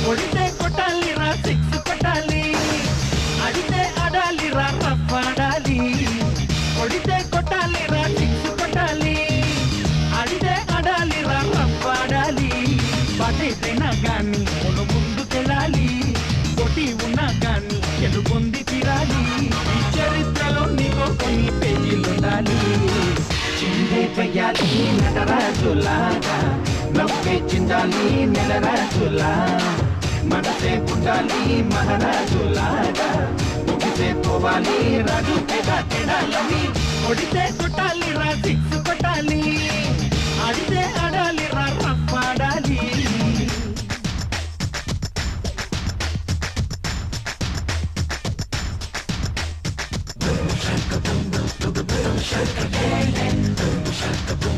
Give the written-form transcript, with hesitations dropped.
కొడితే కొట్టాలిరా సిక్స్ కొట్టాలి, అడితే ఆడాలిరా రఫ్ ఆడాలి. కొడితే కొట్టాలిరా సిక్స్ కొట్టాలి, అడితే ఆడాలిరా రఫ్ ఆడాలి. బాటైనా గాని కొను ముందుకెళ్ళాలి, కొట్టి ఉన్నా గాని గెలుపొంది తీరాలి. ఈ చరిత్రలో నీకో కొన్ని పేజీలుండాలి. చిందే చెయ్యాలి నటరాజులాగా, నవ్వే చిందాలి నెలరాజులా. మనసే పుట్టాలి మహారాజులాగా, ముగిసే పోవాలి రాజు పేద తేడాలని. కొడితే కొట్టాలి రా సిక్స్ కొట్టాలి, ఆడితే ఆడాలి రా రఫ్ ఆడాలి. Shaka boom boom, boom boom, shaka bang bang, boom shaka boom.